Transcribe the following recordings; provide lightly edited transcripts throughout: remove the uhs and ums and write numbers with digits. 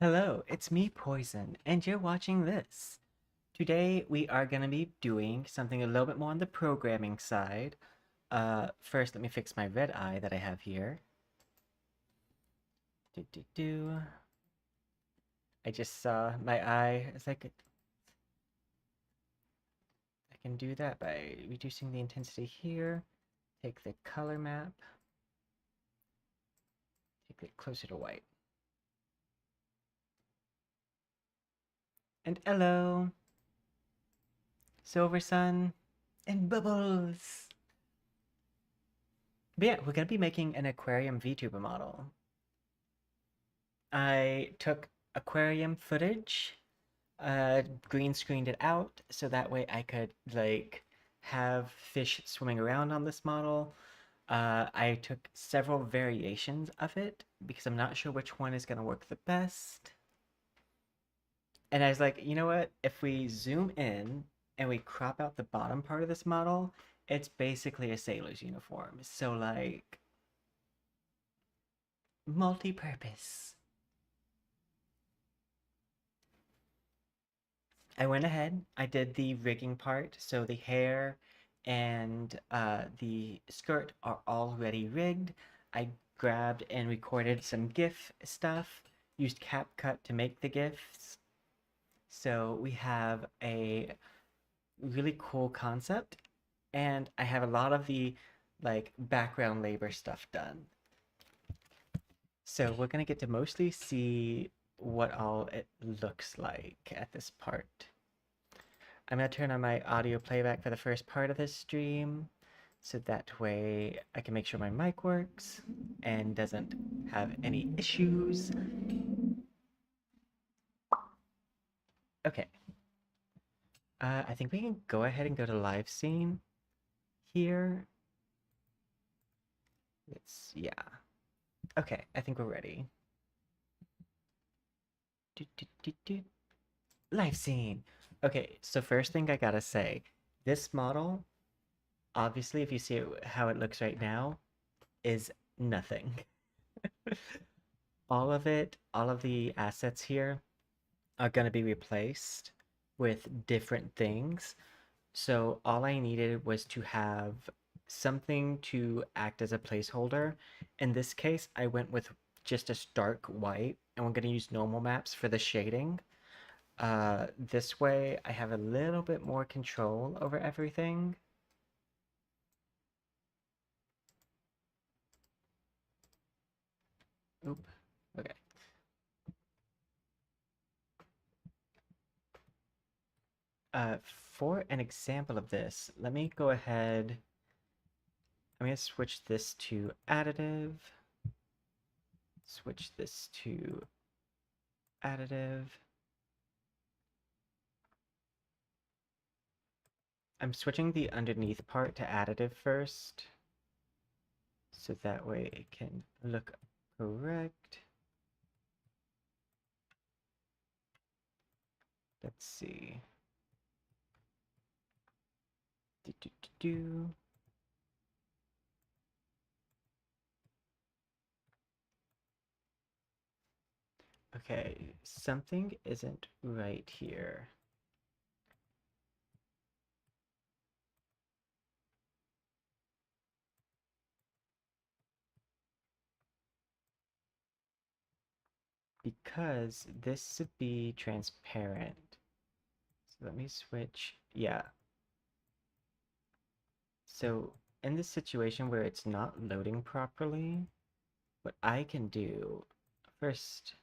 Hello, it's me, Poison, and you're watching this. Today we are going to be doing something a little bit more on the programming side. First, let me fix my red eye that I have here. I just saw my eye. It's like I can do that by reducing the intensity here. Take the color map. Take it closer to white. And hello, Silver Sun and Bubbles. But yeah, we're going to be making an Aquarium VTuber model. I took aquarium footage, green screened it out so that way I could like have fish swimming around on this model. I took several variations of it because I'm not sure which one is going to work the best. And I was like, you know what? If we zoom in and we crop out the bottom part of this model, it's basically a sailor's uniform. So like multi-purpose. I went ahead, I did the rigging part, so the hair and the skirt are already rigged. I grabbed and recorded some GIF stuff, used CapCut to make the GIFs. So we have a really cool concept, and I have a lot of the like background labor stuff done. So we're gonna get to mostly see what all it looks like at this part. I'm going to turn on my audio playback for the first part of this stream, so that way I can make sure my mic works and doesn't have any issues. Okay. I think we can go ahead and go to live scene here. Yeah. Okay, I think we're ready. Live scene. Okay, so first thing I gotta say, this model, obviously, if you see how it looks right now, is nothing. All of it, all of the assets here are going to be replaced with different things. So all I needed was to have something to act as a placeholder. In this case, I went with just a stark white, and we're going to use normal maps for the shading. This way, I have a little bit more control over everything. Oop. Okay. For an example of this, let me go ahead. I'm going to switch this to additive. Switch this to additive. I'm switching the underneath part to additive first, so that way it can look correct. Let's see. Do, do, do, do. Okay, something isn't right here. Because this should be transparent. So let me switch. Yeah. So in this situation where it's not loading properly, what I can do first.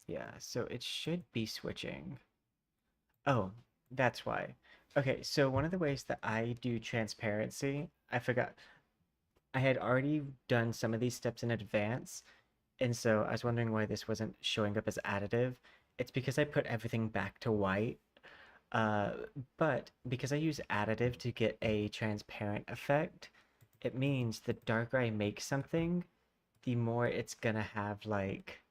Yeah, so it should be switching. Oh, that's why. Okay, so one of the ways that I do transparency, I forgot. I had already done some of these steps in advance, and so I was wondering why this wasn't showing up as additive. It's because I put everything back to white. Uh, but because I use additive to get a transparent effect, it means the darker I make something, the more it's gonna have like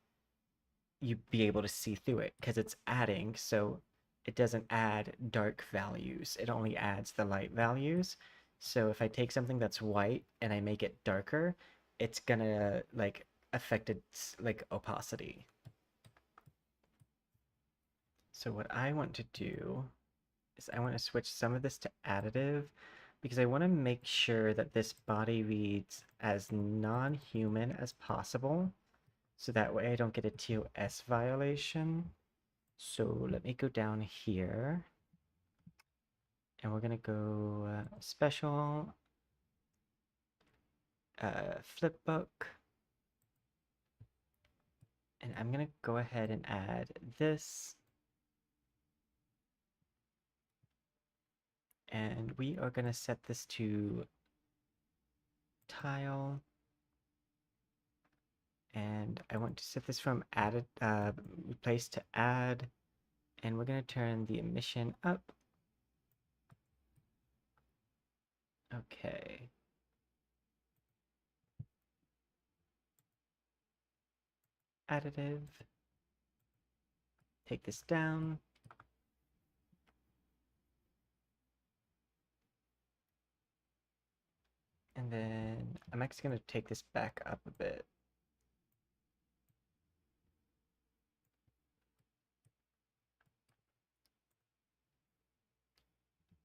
you be able to see through it because it's adding, so it doesn't add dark values. It only adds the light values. So if I take something that's white and I make it darker, it's gonna like affected like opacity. So what I want to do is I want to switch some of this to additive because I want to make sure that this body reads as non-human as possible. So that way I don't get a TOS violation. So let me go down here. And we're going to go special, flipbook. And I'm going to go ahead and add this. And we are going to set this to tile. And I want to set this from added, replace to add. And we're going to turn the emission up. Okay. Additive. Take this down. And then I'm actually going to take this back up a bit.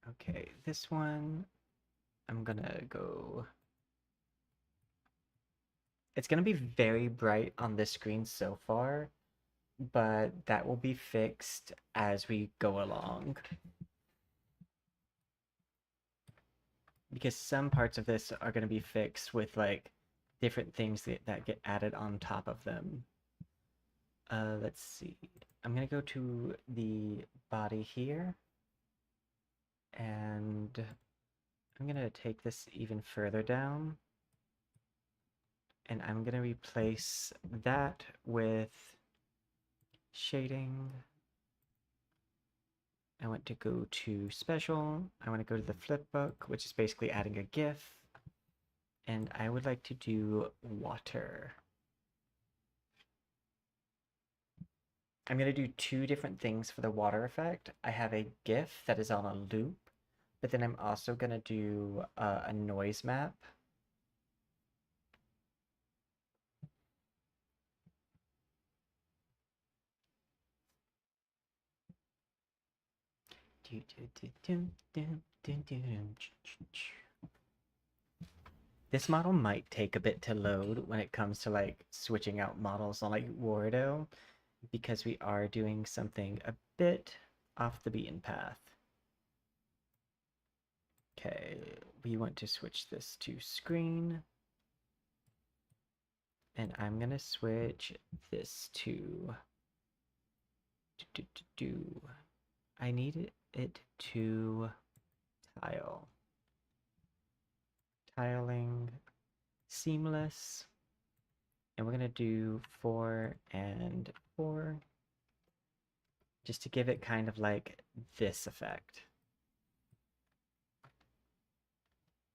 Okay, this one, I'm gonna go... It's gonna be very bright on this screen so far, but that will be fixed as we go along. Because some parts of this are gonna be fixed with like different things that get added on top of them. Let's see. I'm gonna go to the body here, and I'm gonna take this even further down, and I'm gonna replace that with shading. I want to go to special. I want to go to the flipbook, which is basically adding a GIF. And I would like to do water. I'm going to do two different things for the water effect. I have a GIF that is on a loop, but then I'm also going to do a noise map. This model might take a bit to load when it comes to like switching out models on like Wardo, because we are doing something a bit off the beaten path. Okay, we want to switch this to screen. And I'm gonna switch this to I need it to tile. Tiling, seamless. And we're gonna do 4 and 4. Just to give it kind of like this effect.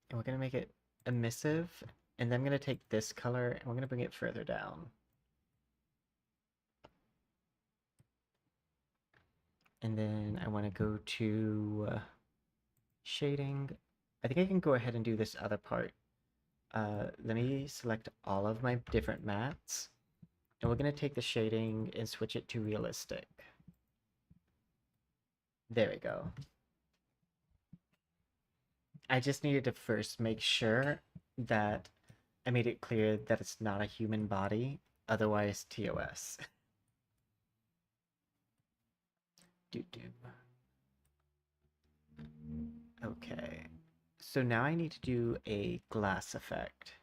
And we're gonna make it emissive. And then I'm gonna take this color and we're gonna bring it further down. And then I want to go to shading. I think I can go ahead and do this other part. Let me select all of my different mats. And we're going to take the shading and switch it to realistic. There we go. I just needed to first make sure that I made it clear that it's not a human body. Otherwise, TOS. Okay. So now I need to do a glass effect.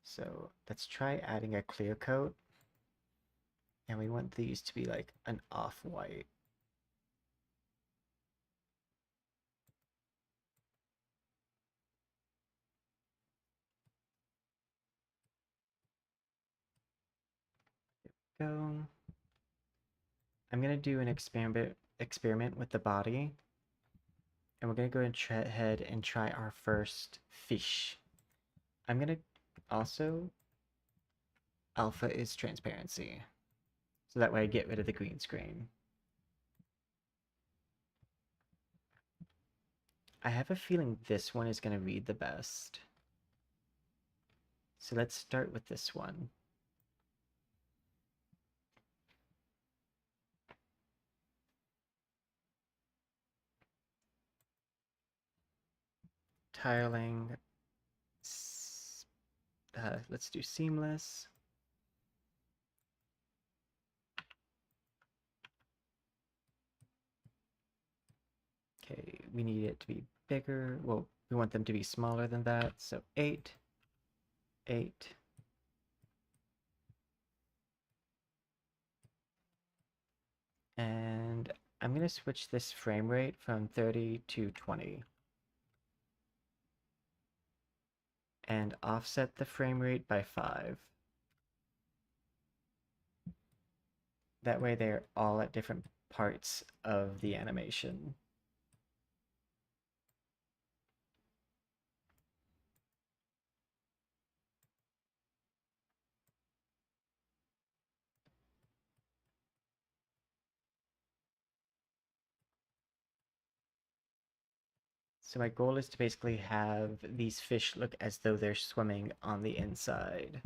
So let's try adding a clear coat. And we want these to be like an off-white. Go. I'm gonna do an experiment with the body. And we're gonna go ahead and try our first fish. I'm gonna also alpha is transparency. So that way I get rid of the green screen. I have a feeling this one is gonna read the best. So let's start with this one. tiling. Let's do seamless. Okay, we need it to be bigger. Well, we want them to be smaller than that. So 8, 8. And I'm going to switch this frame rate from 30 to 20. And offset the frame rate by 5. That way they're all at different parts of the animation. So my goal is to basically have these fish look as though they're swimming on the inside.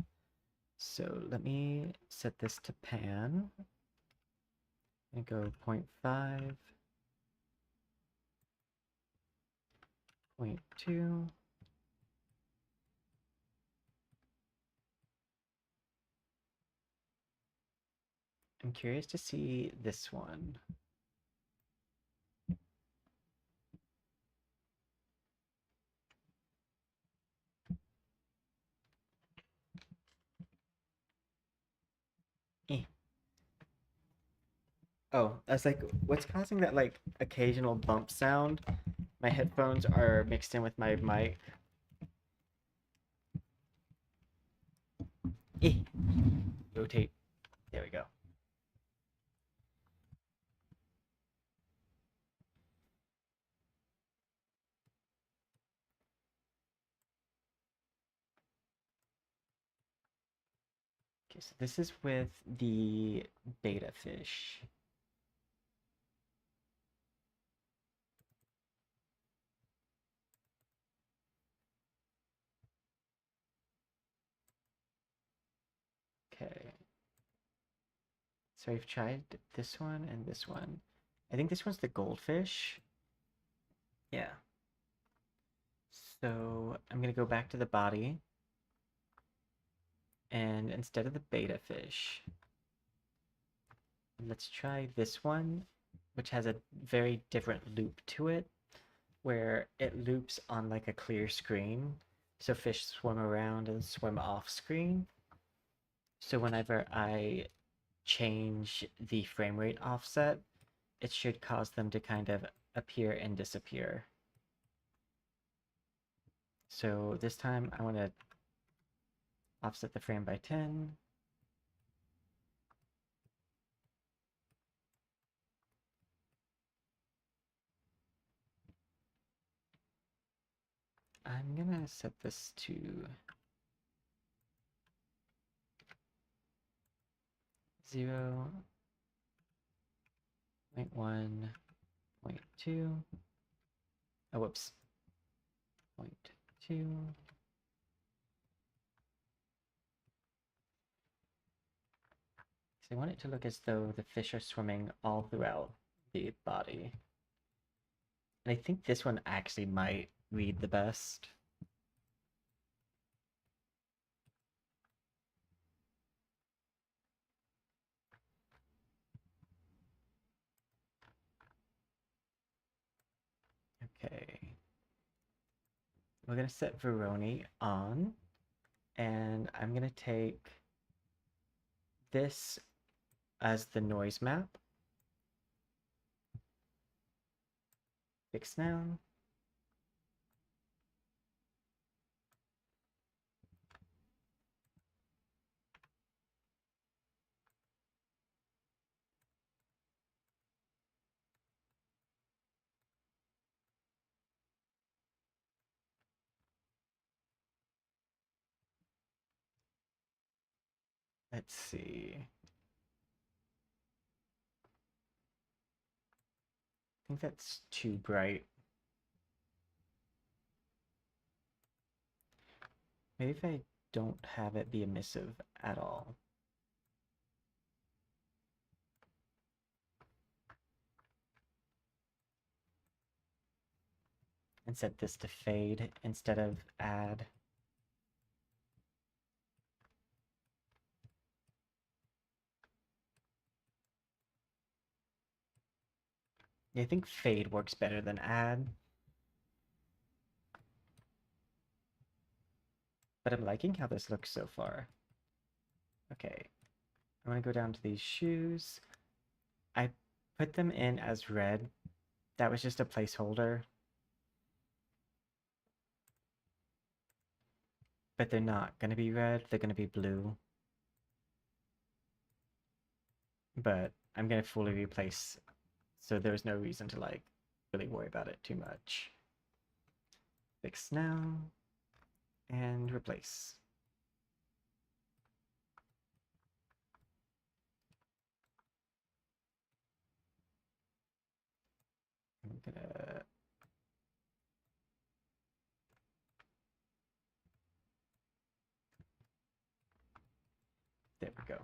So let me set this to pan and go 0.5, 0.2. I'm curious to see this one. Eh. Oh, I was like, what's causing that like occasional bump sound? My headphones are mixed in with my mic. Eh. Rotate. There we go. Okay, so this is with the beta fish. Okay. So I've tried this one and this one. I think this one's the goldfish. Yeah. So I'm gonna go back to the body, and instead of the beta fish, let's try this one, which has a very different loop to it, where it loops on like a clear screen. So fish swim around and swim off screen. So whenever I change the frame rate offset, it should cause them to kind of appear and disappear. So this time I want to offset the frame by 10. I'm gonna set this to 0, 0.1, 0.2. Oh, whoops. 0.2. So I want it to look as though the fish are swimming all throughout the body. And I think this one actually might read the best. Okay. We're gonna set Veroni on, and I'm gonna take this as the noise map. Fix now. Let's see. I think that's too bright. Maybe if I don't have it be emissive at all. and set this to fade instead of add. I think fade works better than add. But I'm liking how this looks so far. Okay, I'm gonna go down to these shoes. I put them in as red. That was just a placeholder. But they're not gonna be red, they're gonna be blue. But I'm gonna fully replace, so there's no reason to like really worry about it too much. Fix now and replace. I'm gonna there we go.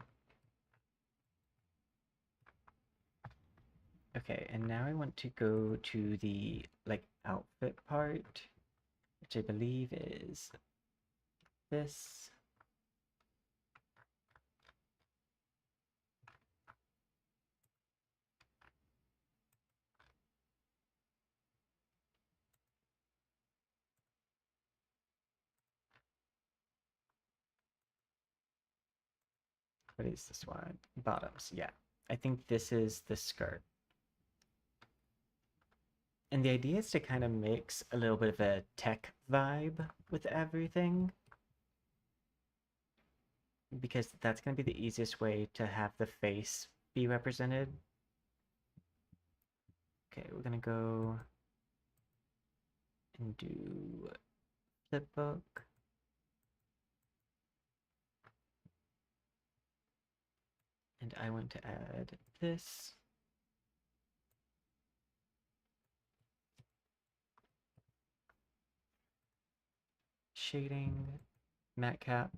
Okay, and now I want to go to the like outfit part, which I believe is this. What is this one? Bottoms, yeah. I think this is the skirt. And the idea is to kind of mix a little bit of a tech vibe with everything, because that's going to be the easiest way to have the face be represented. Okay, we're going to go and do flip book. And I want to add this. Shading, matte cap.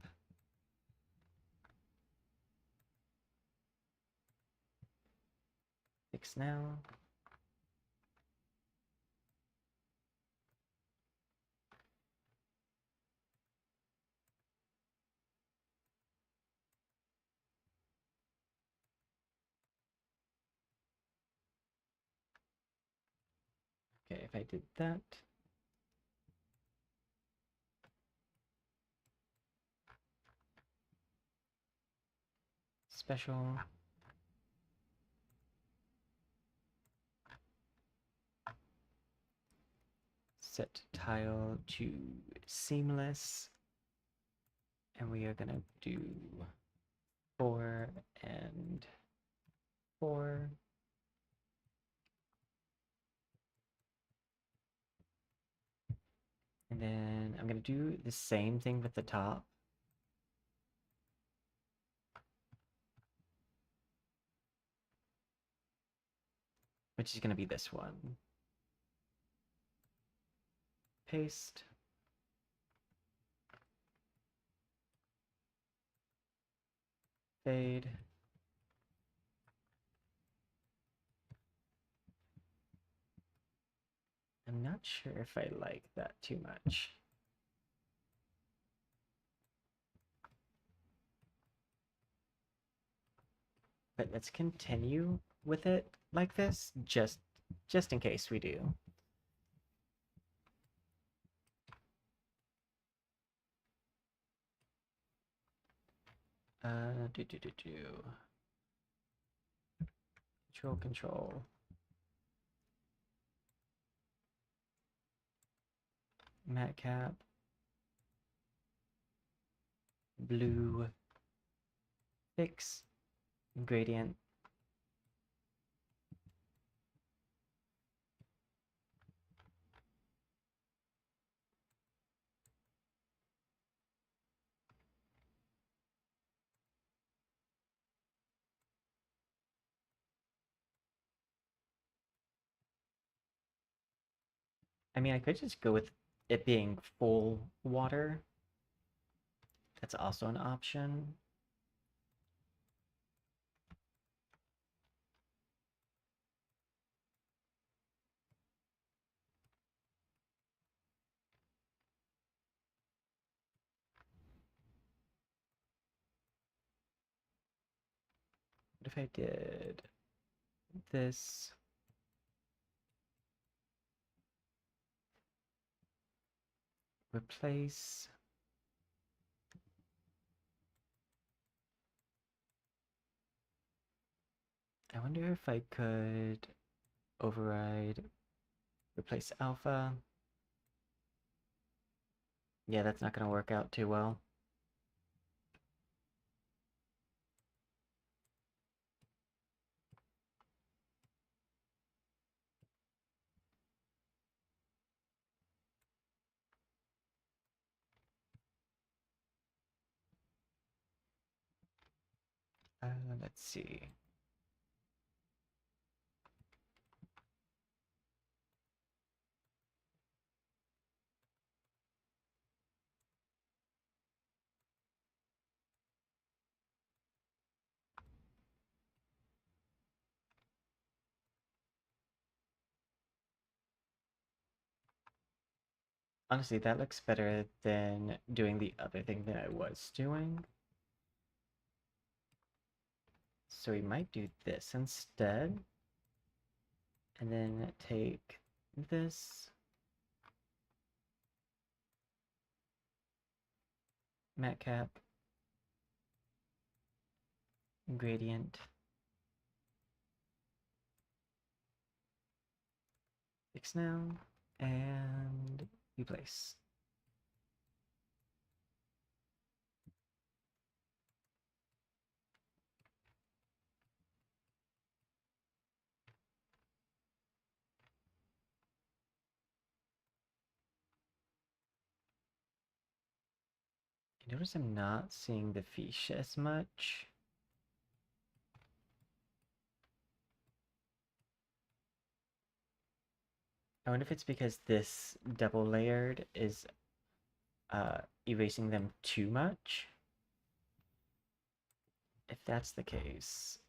Fix now. Okay, if I did that. Special. Set tile to seamless. And we are gonna do 4 and 4. And then I'm gonna do the same thing with the top. Which is gonna be this one. Paste. Fade. I'm not sure if I like that too much. But let's continue with it like this, just in case we do. Do. Control. Matte cap. Blue. Fix. Gradient. I mean, I could just go with it being full water. That's also an option. What if I did this? Replace. I wonder if I could override, replace alpha. Yeah, that's not going to work out too well. Let's see. Honestly, that looks better than doing the other thing that I was doing. So we might do this instead. And then take this matte cap, gradient, fix now, and replace. You notice I'm not seeing the fish as much. I wonder if it's because this double layered is erasing them too much. If that's the case,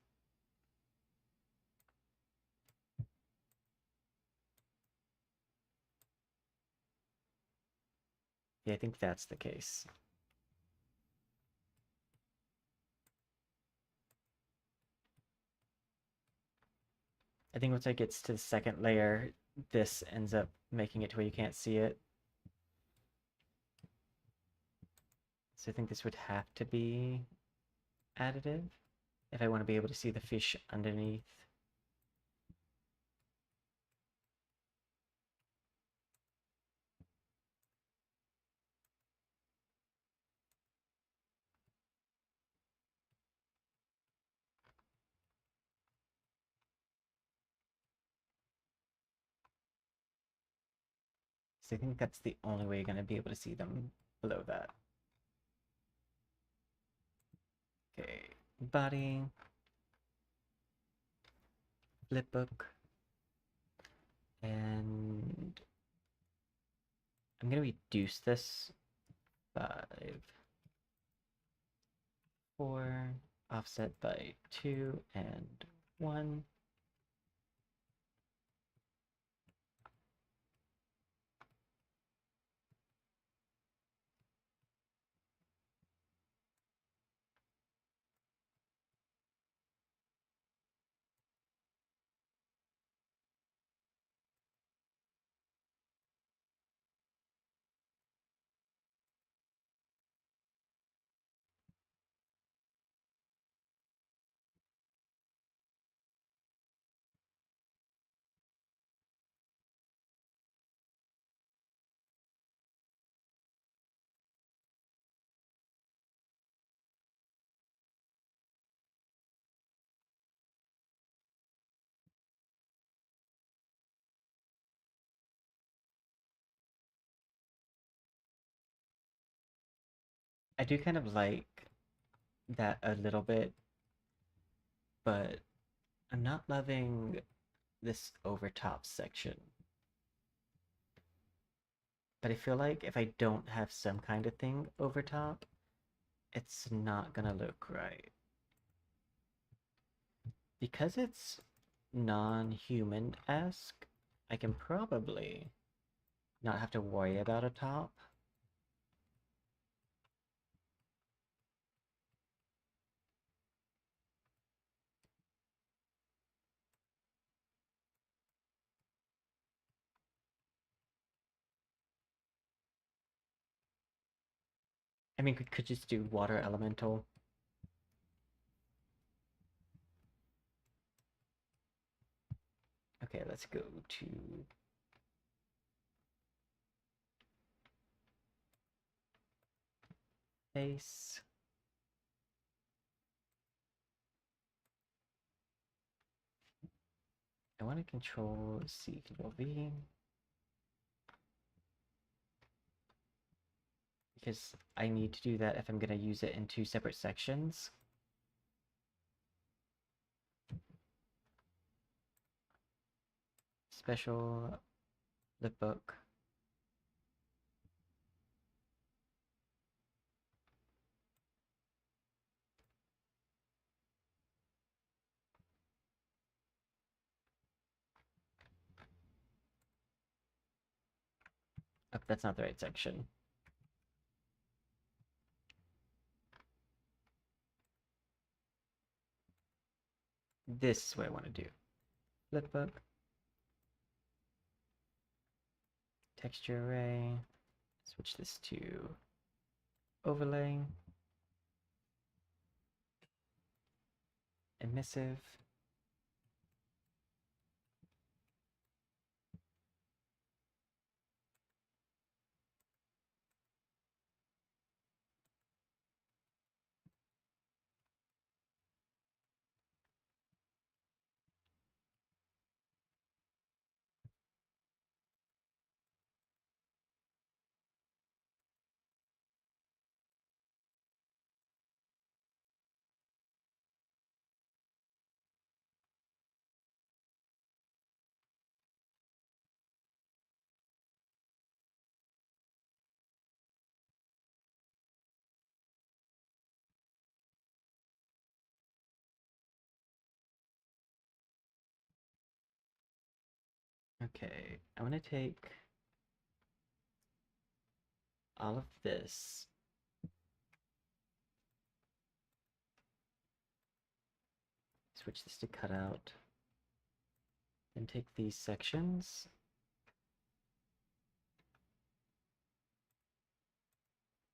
yeah, I think that's the case. I think once I get to the second layer, this ends up making it to where you can't see it. So I think this would have to be additive if I want to be able to see the fish underneath. So I think that's the only way you're going to be able to see them below that. Okay, body, flipbook, and I'm going to reduce this 5, 4, offset by 2 and 1. I do kind of like that a little bit, but I'm not loving this overtop section. But I feel like if I don't have some kind of thing over top, it's not gonna look right. Because it's non-human-esque, I can probably not have to worry about a top. I mean, we could just do water elemental. Okay, let's go to base. I want to control C, control V. Because I need to do that if I'm going to use it in two separate sections. Special lip book. Oh, that's not the right section. This is what I want to do. Lip book. Texture array. Switch this to overlay. Emissive. Okay, I want to take all of this. Switch this to cutout. Then take these sections.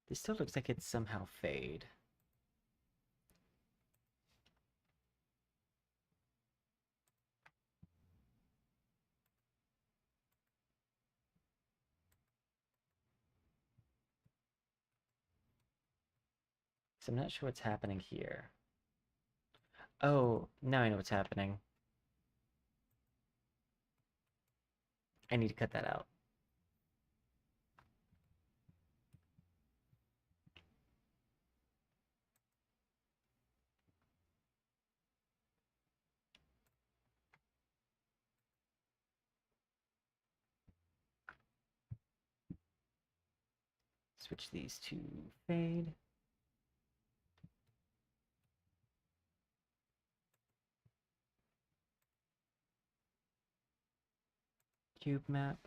This still looks like it's somehow fade. So I'm not sure what's happening here. Oh, now I know what's happening. I need to cut that out. Switch these to fade. Cube map.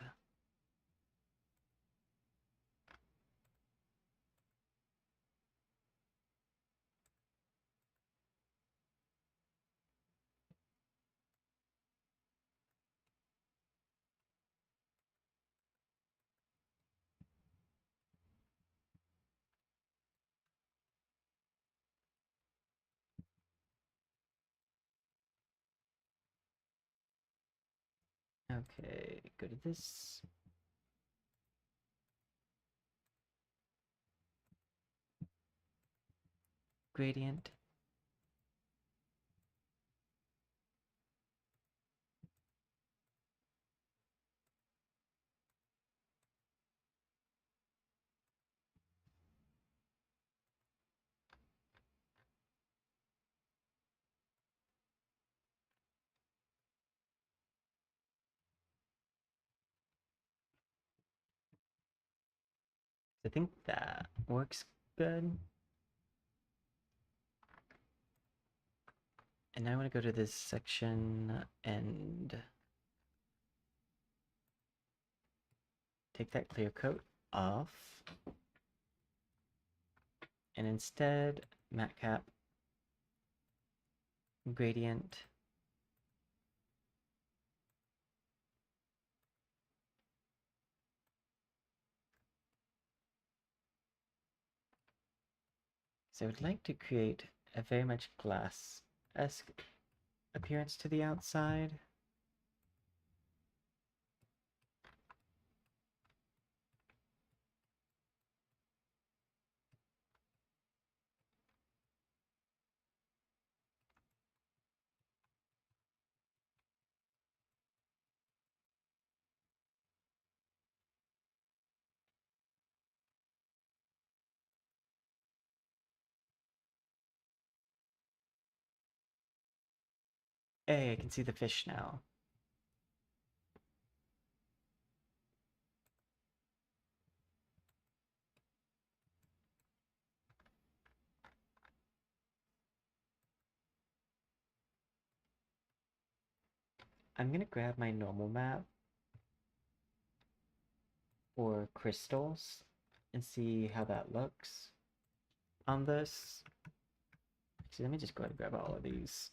Okay, go to this. Gradient. I think that works good. And now I want to go to this section and take that clear coat off. And instead, matte cap, gradient, So I would like to create a very much glass-esque appearance to the outside. Hey, I can see the fish now. I'm gonna grab my normal map for crystals and see how that looks on this. Actually, let me just go ahead and grab all of these.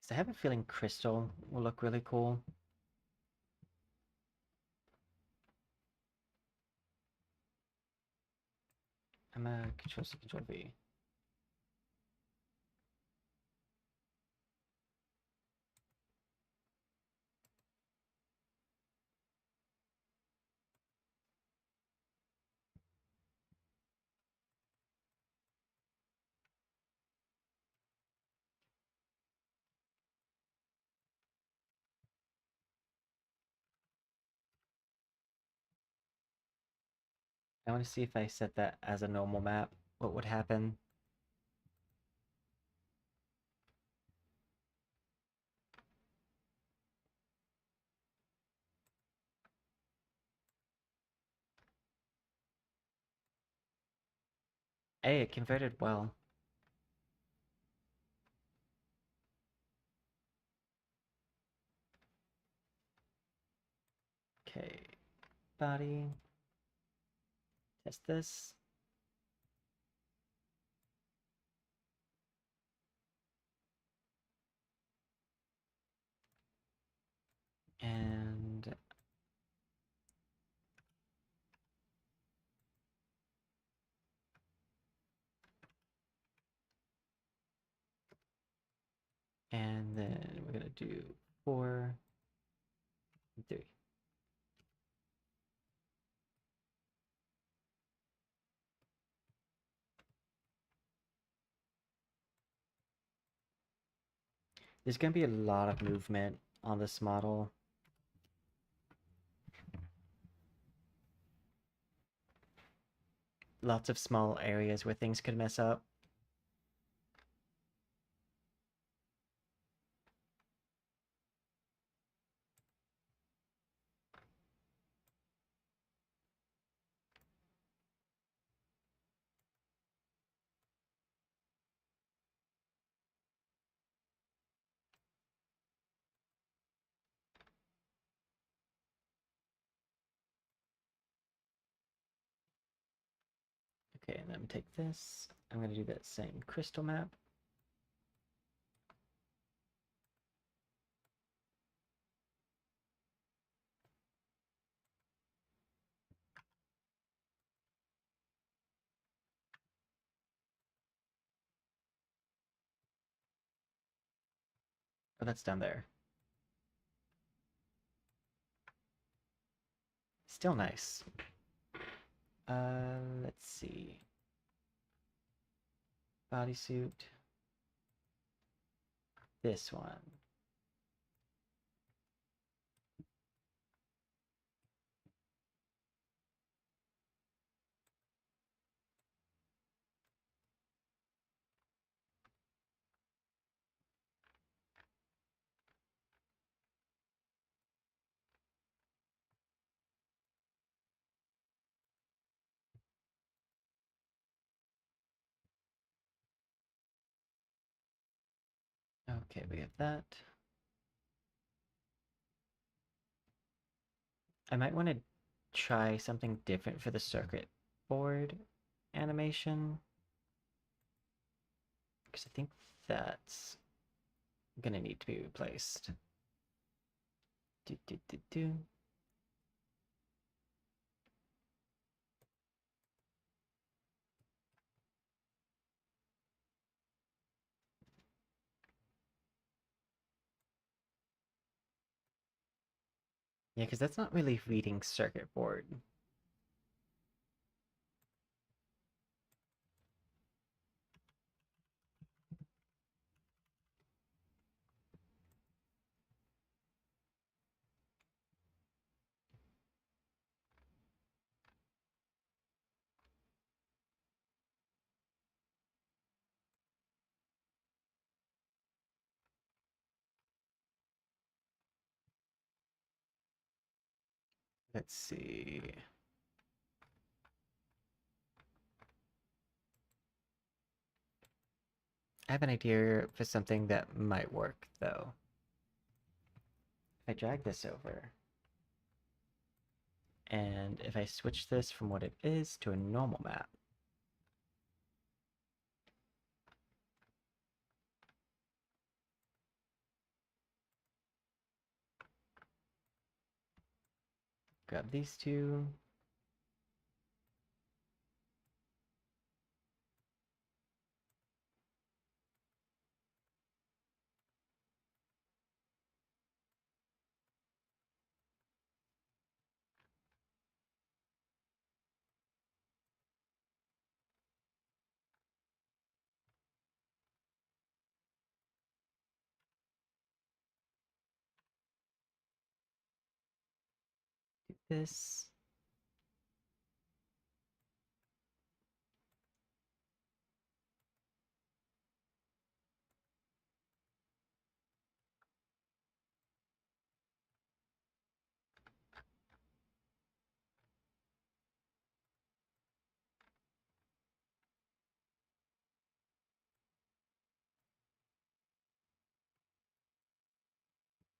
So I have a feeling crystal will look really cool. I'm gonna Control C, Control V. I want to see if I set that as a normal map, what would happen. Hey, it converted well. Okay, body. Test this. And then we're gonna do 4 and 3. There's gonna be a lot of movement on this model. Lots of small areas where things could mess up. Okay, and then take this. I'm gonna do that same crystal map. Oh, that's down there. Still nice. Let's see. Bodysuit. This one. Okay, we have that. I might want to try something different for the circuit board animation. because I think that's gonna need to be replaced. Do, do, do, do. Yeah, because that's not really reading circuit board. Let's see. I have an idea for something that might work, though. If I drag this over, and if I switch this from what it is to a normal map, grab these two, do this.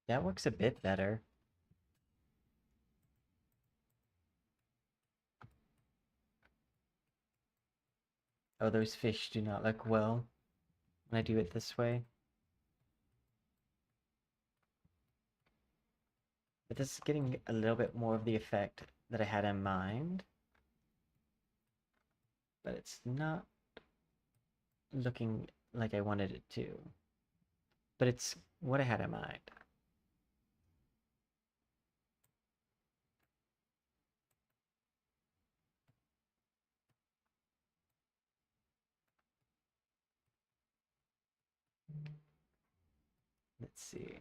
That works a bit better. Oh, those fish do not look well when I do it this way. But this is getting a little bit more of the effect that I had in mind. But it's not looking like I wanted it to. But it's what I had in mind. Let's see.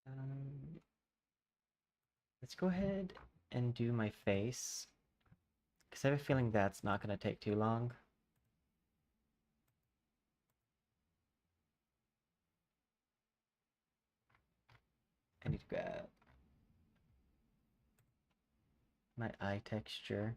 Um, let's go ahead and do my face. Because I have a feeling that's not going to take too long. I need to grab my eye texture.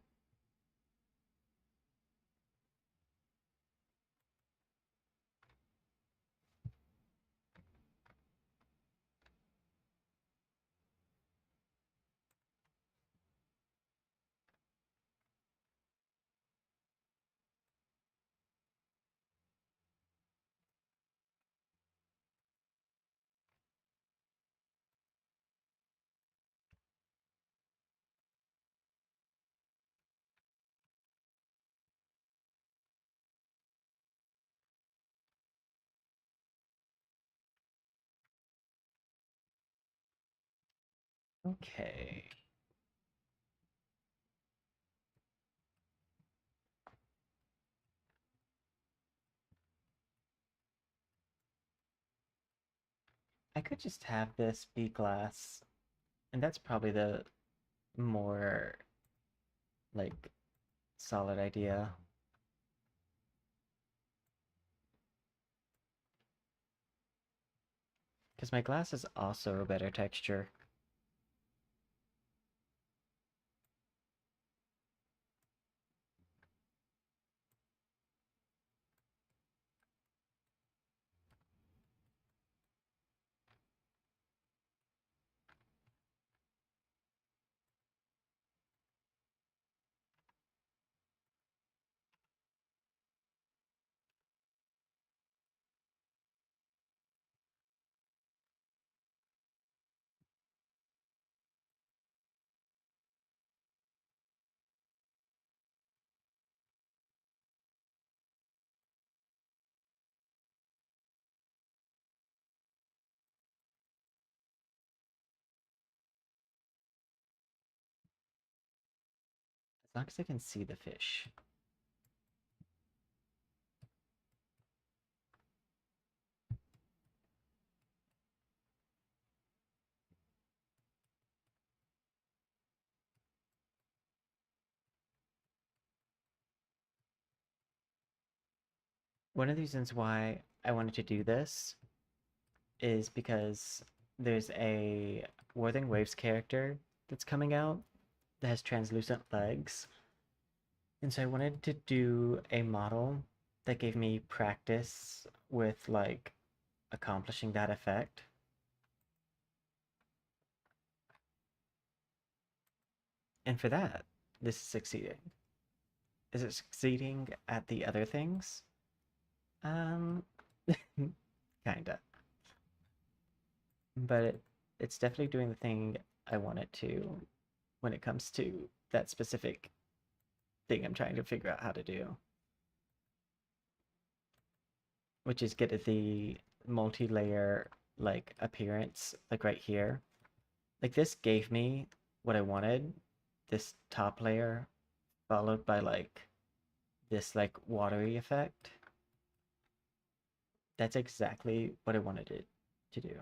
Okay. I could just have this be glass, and that's probably the more like solid idea. Because my glass is also a better texture. As long as I can see the fish. One of the reasons why I wanted to do this is because there's a Wuthering Waves character that's coming out that has translucent legs. And so I wanted to do a model that gave me practice with like accomplishing that effect. And for that, this is succeeding. Is it succeeding at the other things? Um, kinda. But it's definitely doing the thing I want it to when it comes to that specific thing I'm trying to figure out how to do, which is get at the multi-layer like appearance, like right here. Like this gave me what I wanted, this top layer followed by like this like watery effect. That's exactly what I wanted it to do.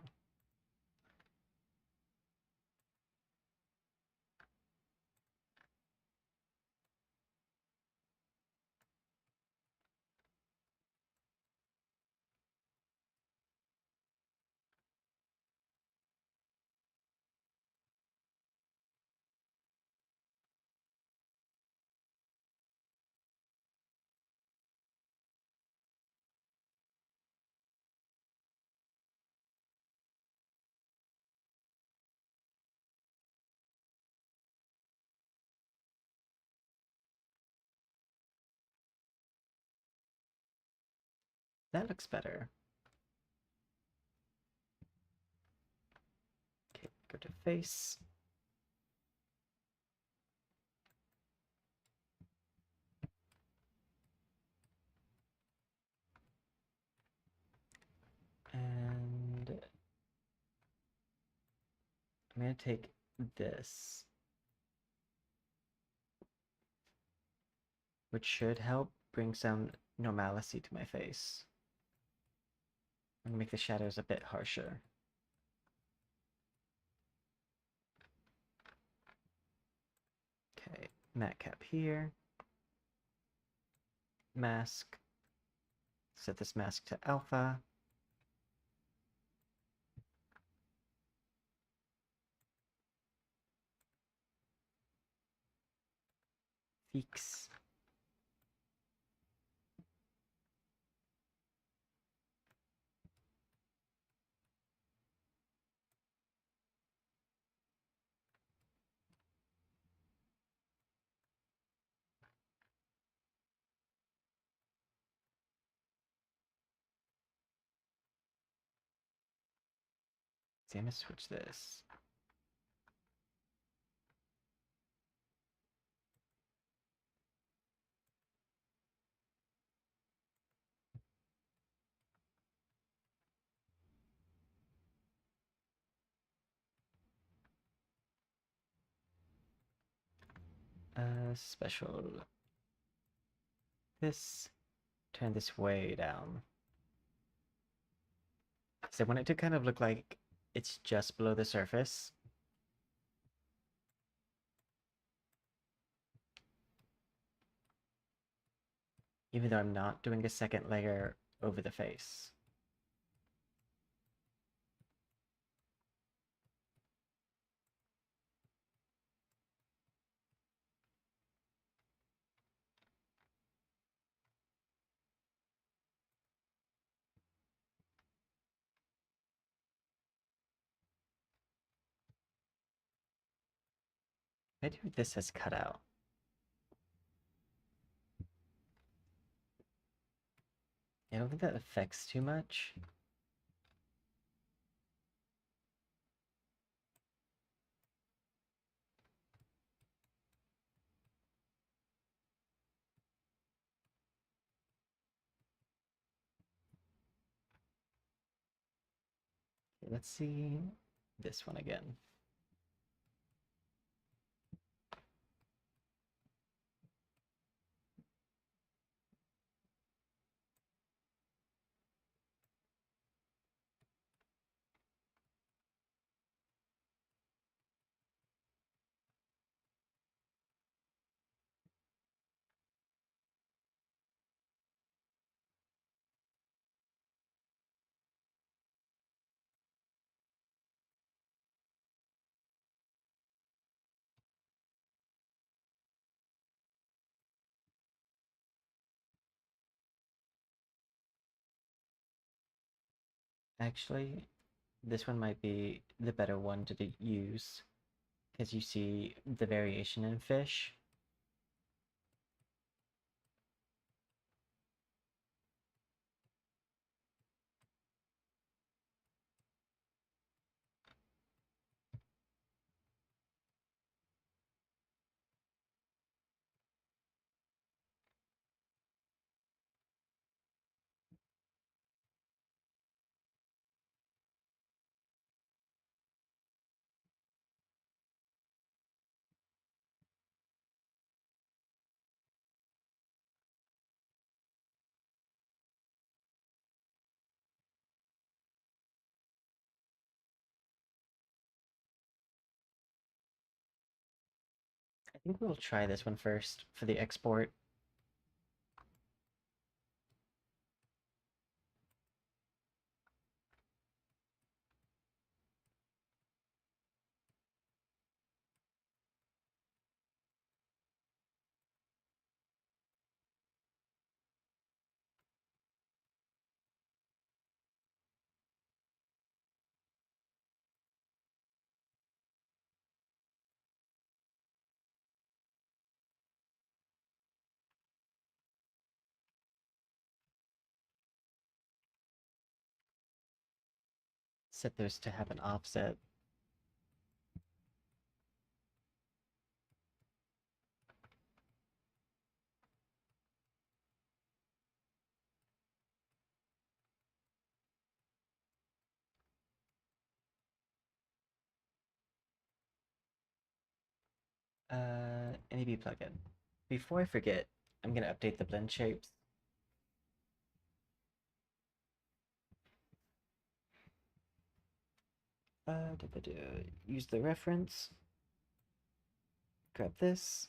That looks better. Okay, go to face. And I'm going to take this, which should help bring some normalcy to my face. I'm going to make the shadows a bit harsher. Okay, matte cap here. Mask. Set this mask to alpha. Feeks. See, I'm going to switch this. Special this. Turn this way down. So I want it to kind of look like it's just below the surface. even though I'm not doing a second layer over the face. I do this as cut out. I don't think that affects too much. Let's see this one again. Actually, this one might be the better one to use because you see the variation in fish. I think we'll try this one first for the export. Set those to have an offset. NAB plugin. Before I forget, I'm gonna update the blend shapes. Use the reference. Grab this.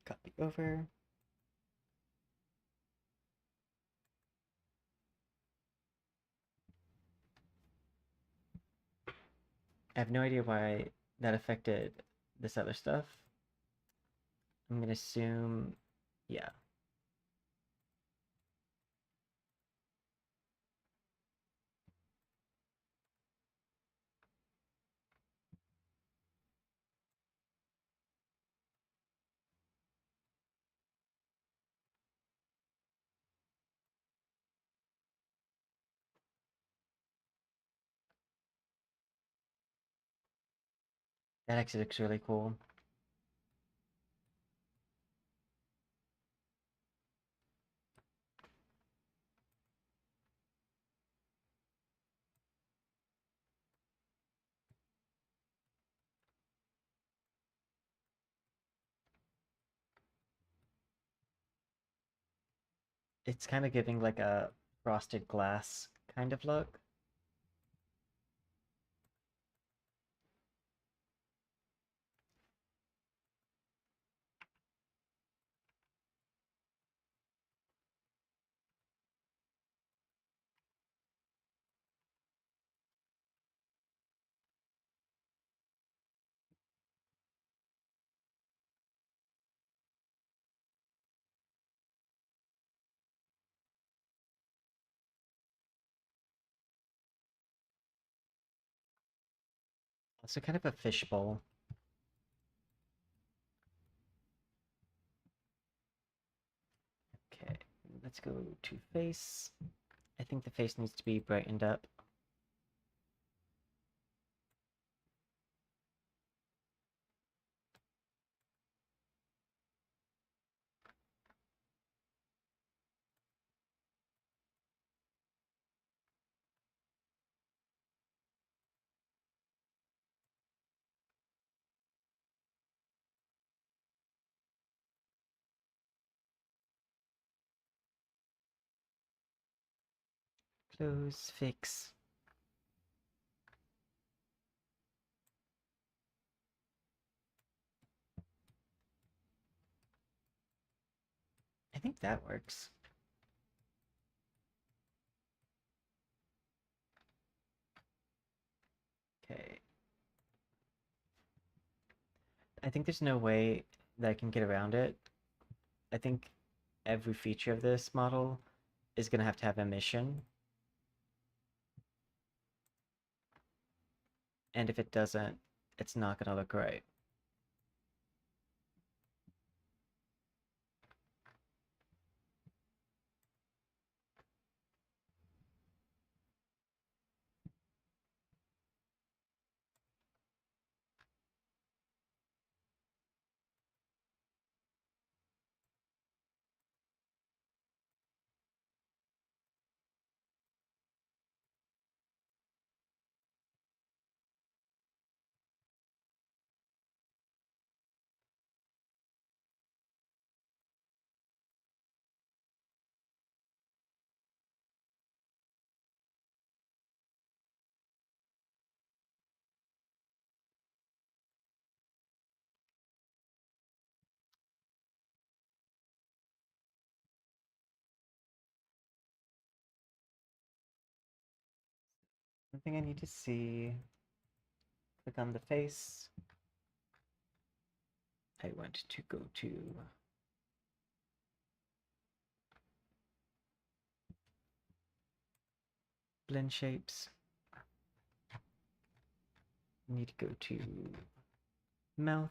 Copy over. I have no idea why that affected this other stuff. I'm gonna assume, yeah. That actually looks really cool. It's kind of giving like a frosted glass kind of look. Also kind of a fishbowl. Okay, let's go to face. I think the face needs to be brightened up. Close, fix. I think that works. Okay. I think there's no way that I can get around it. I think every feature of this model is going to have emission. And if it doesn't, it's not going to look right. One thing I need to see, click on the face. I want to go to blend shapes. Need to go to mouth.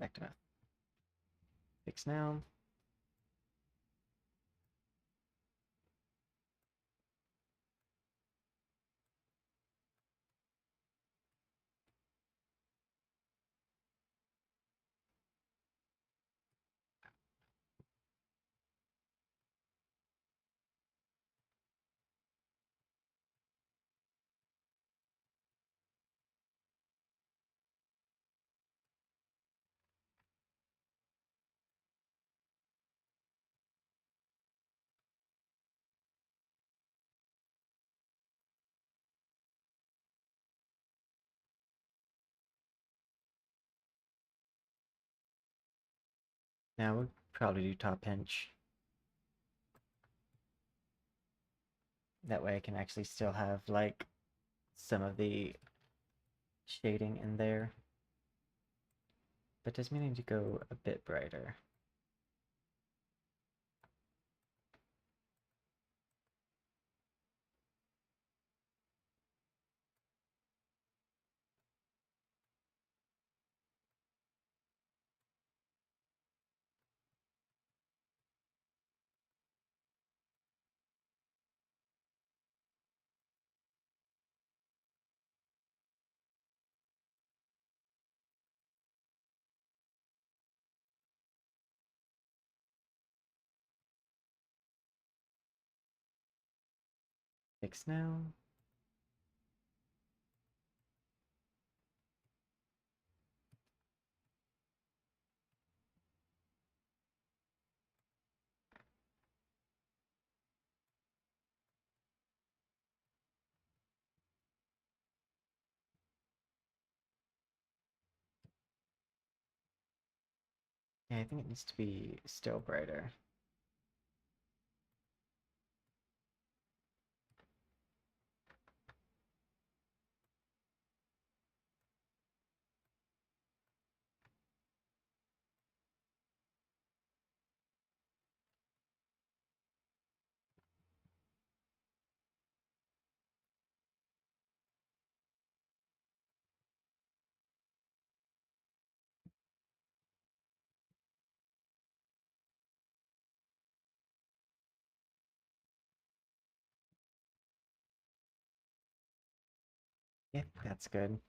Back to mouth. Fix now. Now we'll probably do top pinch. That way I can actually still have like some of the shading in there. But does mean I need to go a bit brighter. Fix now. Yeah, I think it needs to be still brighter. Yeah, that's good.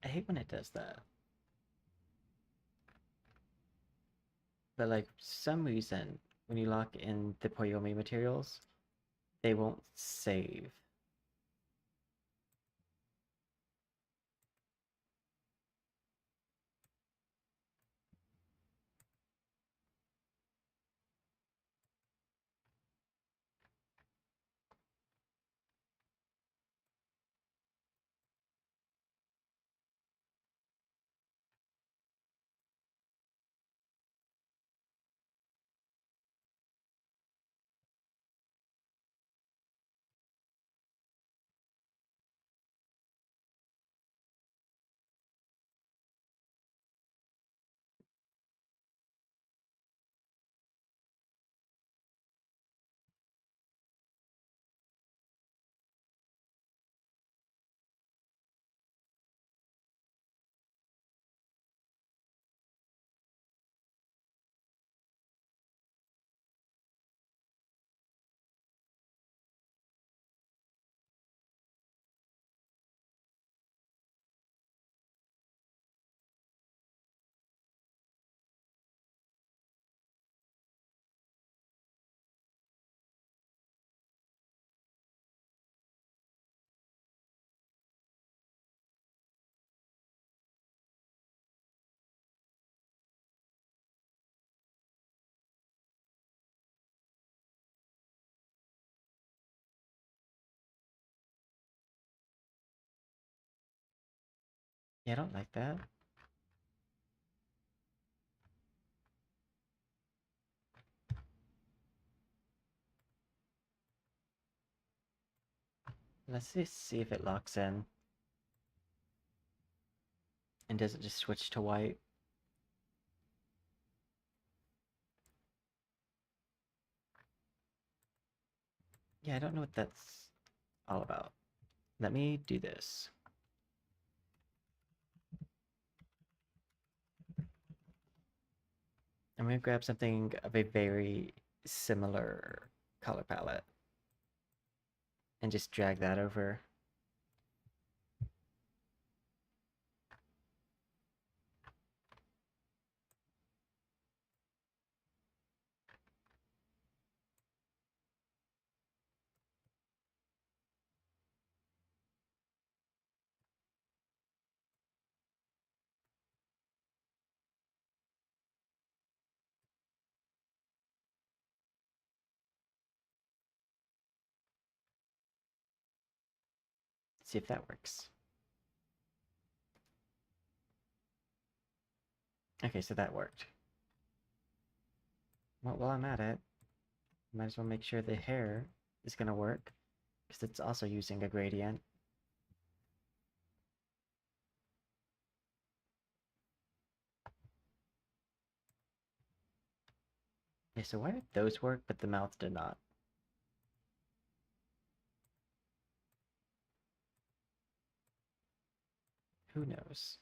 I hate when it does that. But like some reason, when you lock in the Poyomi materials, they won't save. Yeah, I don't like that. Let's just see if it locks in. And does it just switch to white? Yeah, I don't know what that's all about. Let me do this. I'm gonna grab something of a very similar color palette and just drag that over. See if that works. Okay, so that worked. Well, while I'm at it, might as well make sure the hair is gonna work, because it's also using a gradient. Okay, so why did those work, but the mouth did not? Who knows?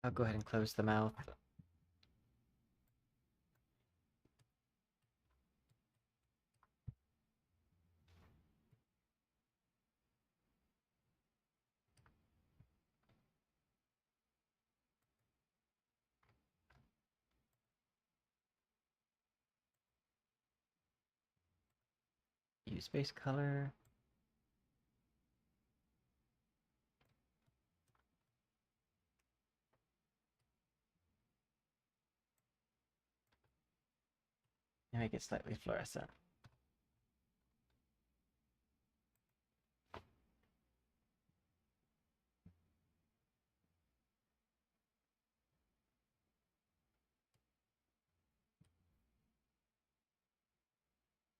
I'll go ahead and close the mouth. Use base color. And make it slightly fluorescent.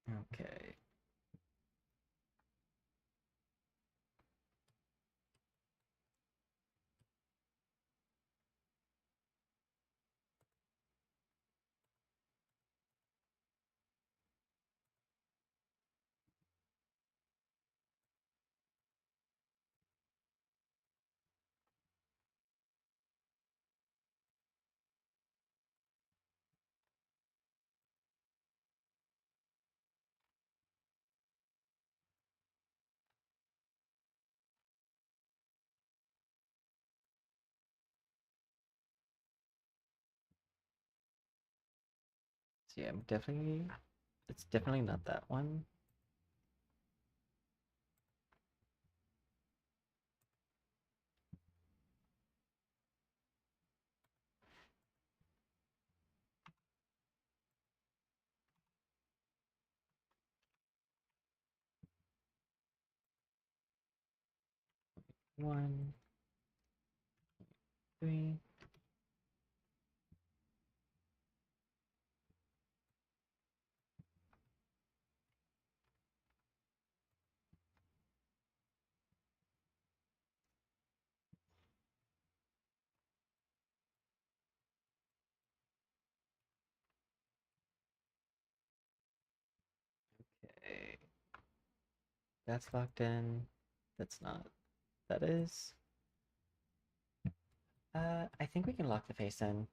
Okay. So yeah, it's definitely not that one. One, three. Okay. That's locked in. That's not. That is. I think we can lock the face in.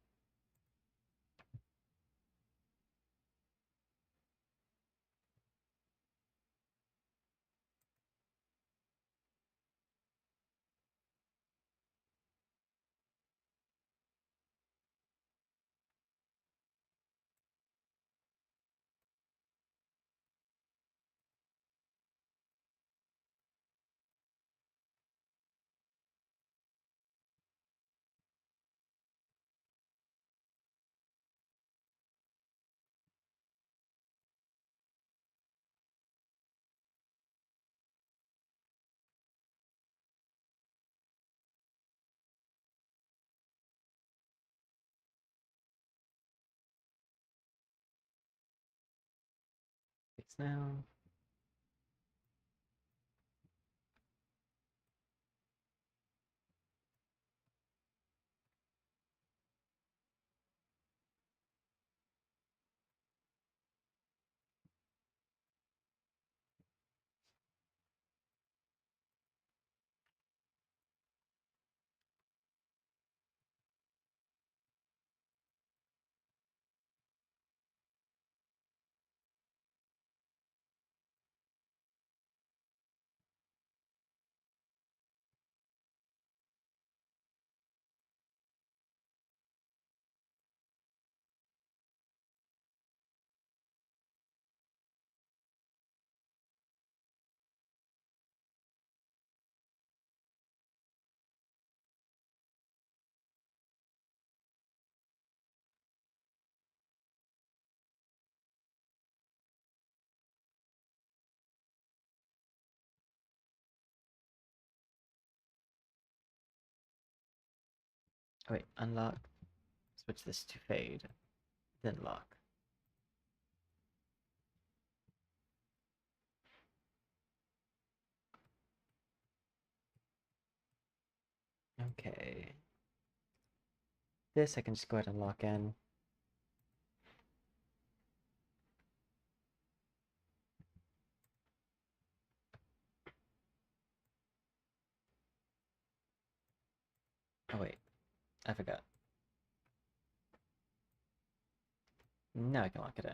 Fix now. Oh, wait, unlock. Switch this to fade. Then lock. Okay. This I can just go ahead and lock in. Oh wait, I forgot. Now I can lock it in.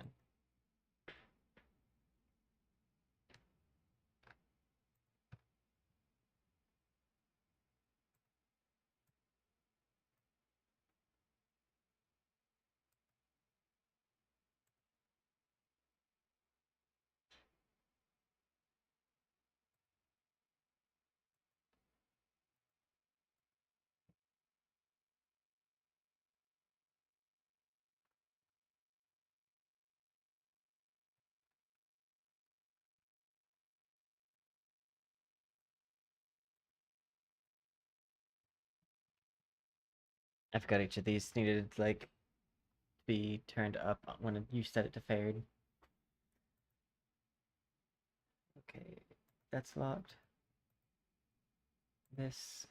I forgot each of these needed, like, be turned up when you set it to fade. Okay, that's locked. This.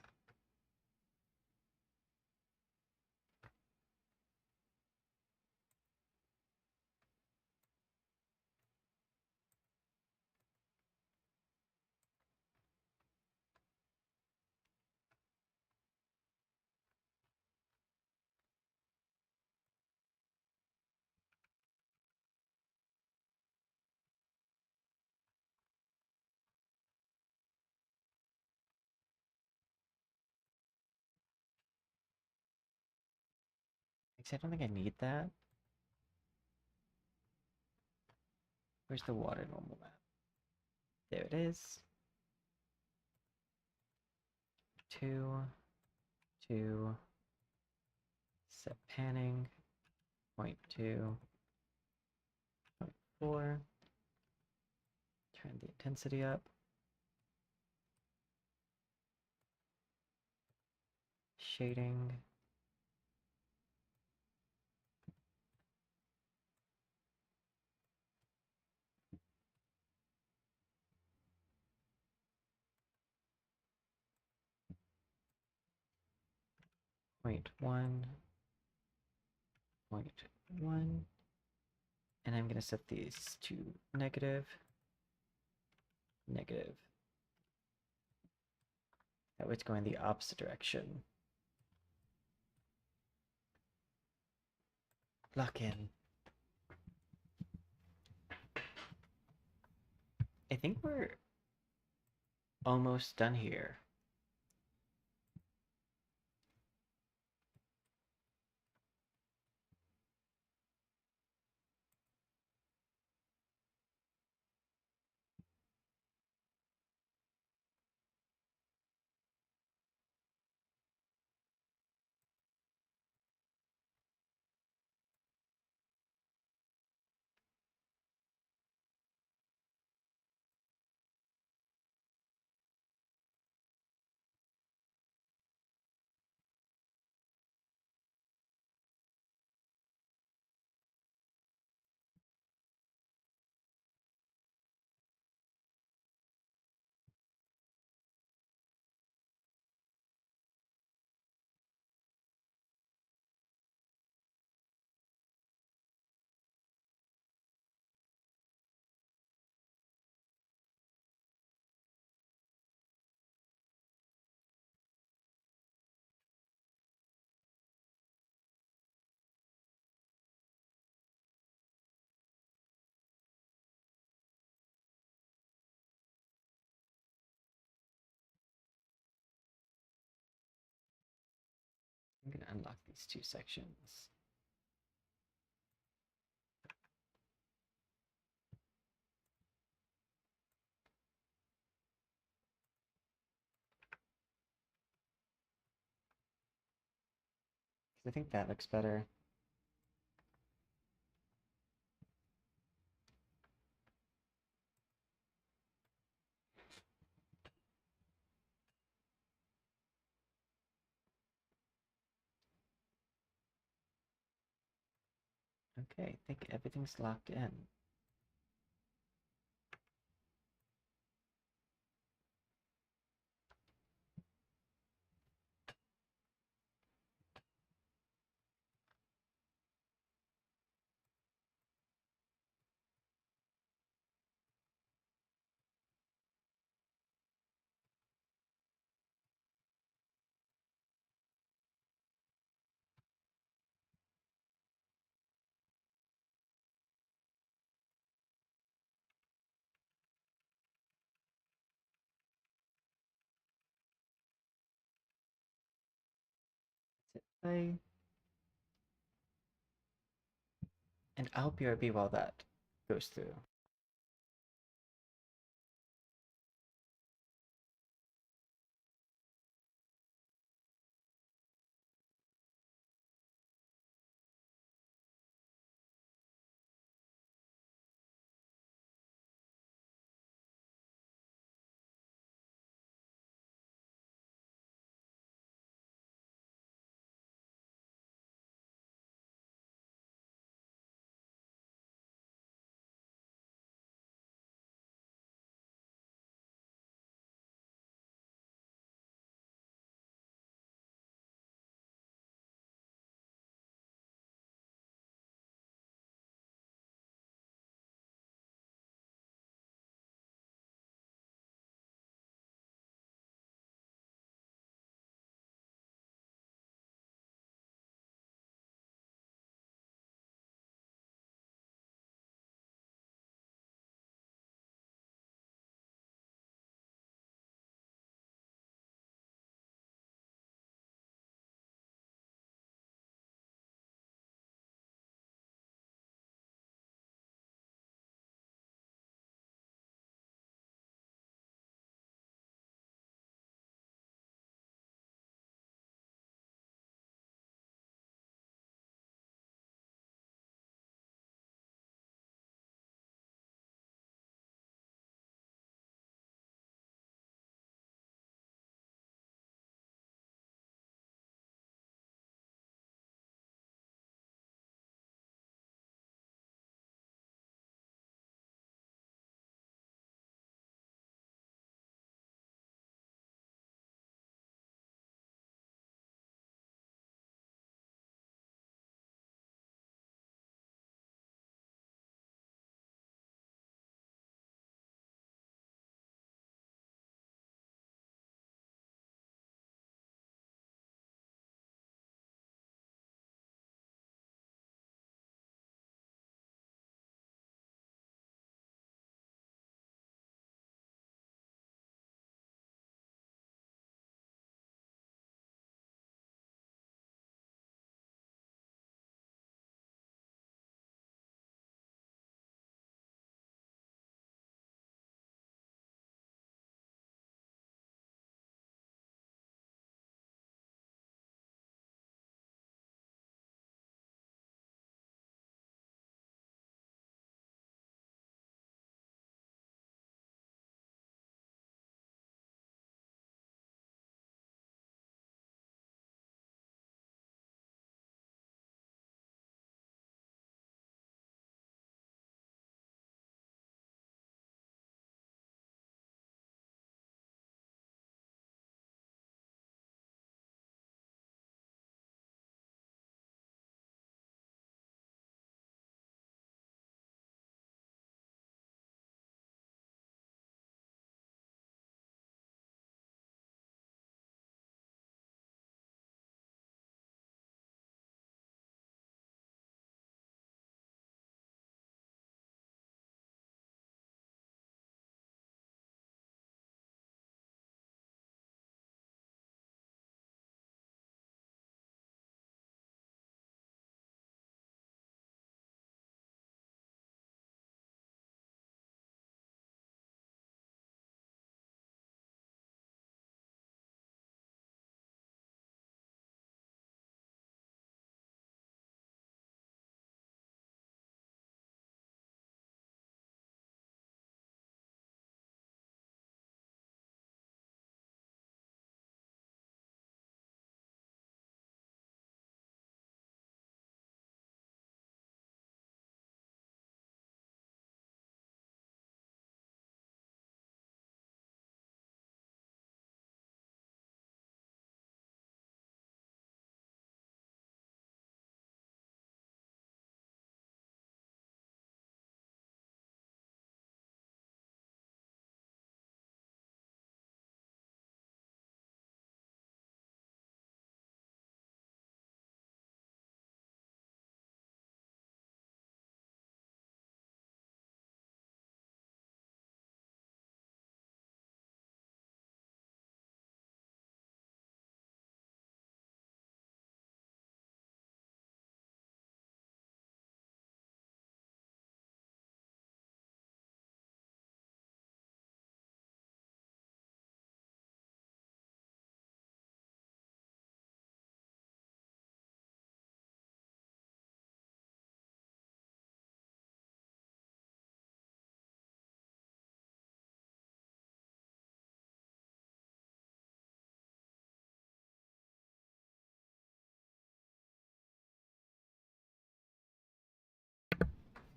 Actually, I don't think I need that. Where's the water normal map? There it is. 2, 2, set panning, 0.2, 0.4, turn the intensity up, shading, point 1, 0.1, and I'm going to set these to negative, negative. That way it's going the opposite direction. Lock in. I think we're almost done here. I'm going to unlock these two sections. I think that looks better. Okay, I think everything's locked in. Bye. And I hope you're be while that goes through.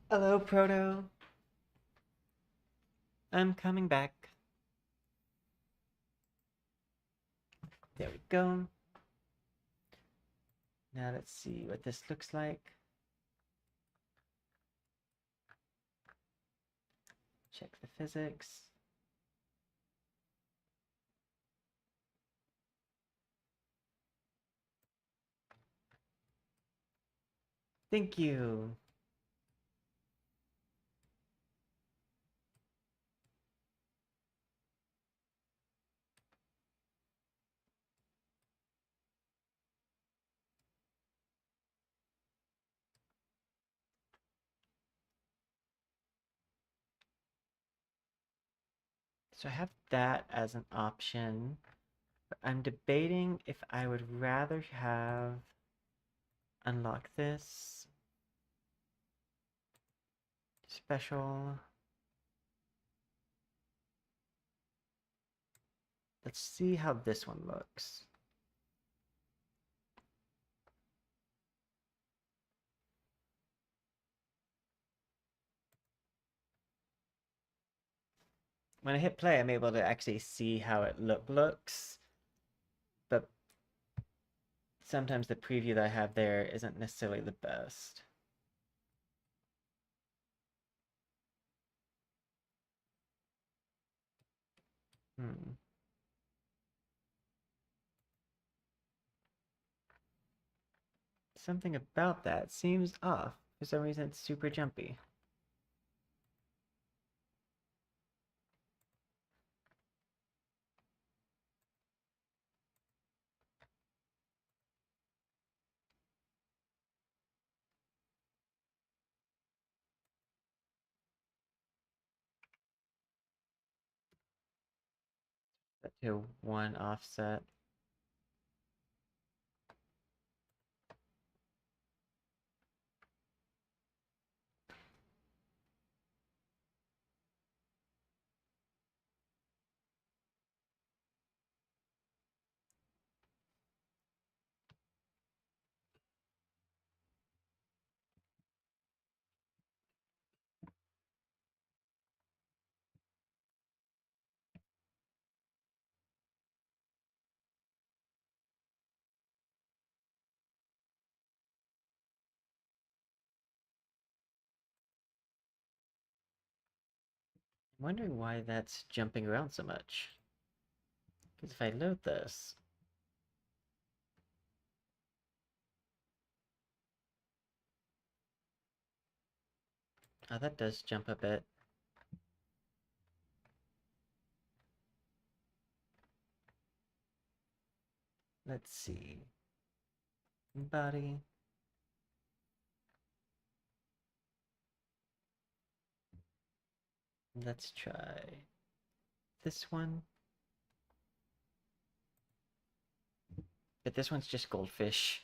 Hello, Proto. I'm coming back. There we go. Now let's see what this looks like. Check the physics. Thank you. So I have that as an option. But I'm debating if I would rather have unlock this special. Let's see how this one looks. When I hit play, I'm able to actually see how it looks, but sometimes the preview that I have there isn't necessarily the best. Something about that seems off. For some reason, it's super jumpy. Set to 1 offset. I'm wondering why that's jumping around so much. Because if I load this, oh, that does jump a bit. Let's see. Body. Let's try this one. But this one's just goldfish.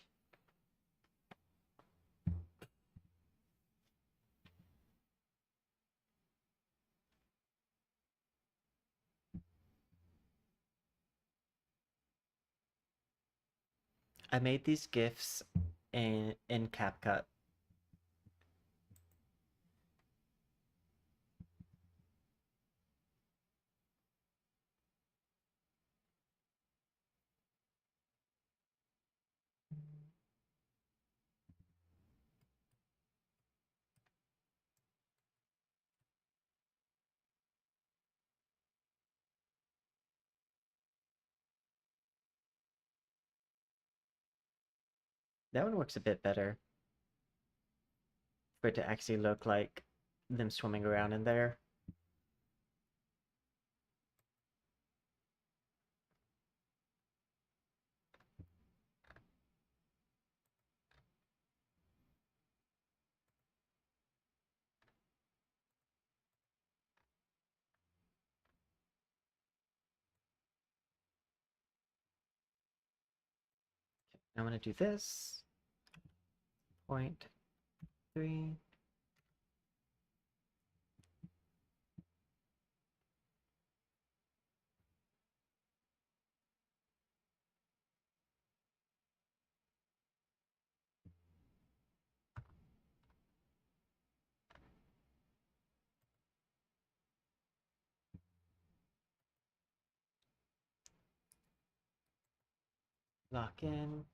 I made these GIFs in CapCut. That one works a bit better for it to actually look like them swimming around in there. I'm going to do this. 0.3. Lock in.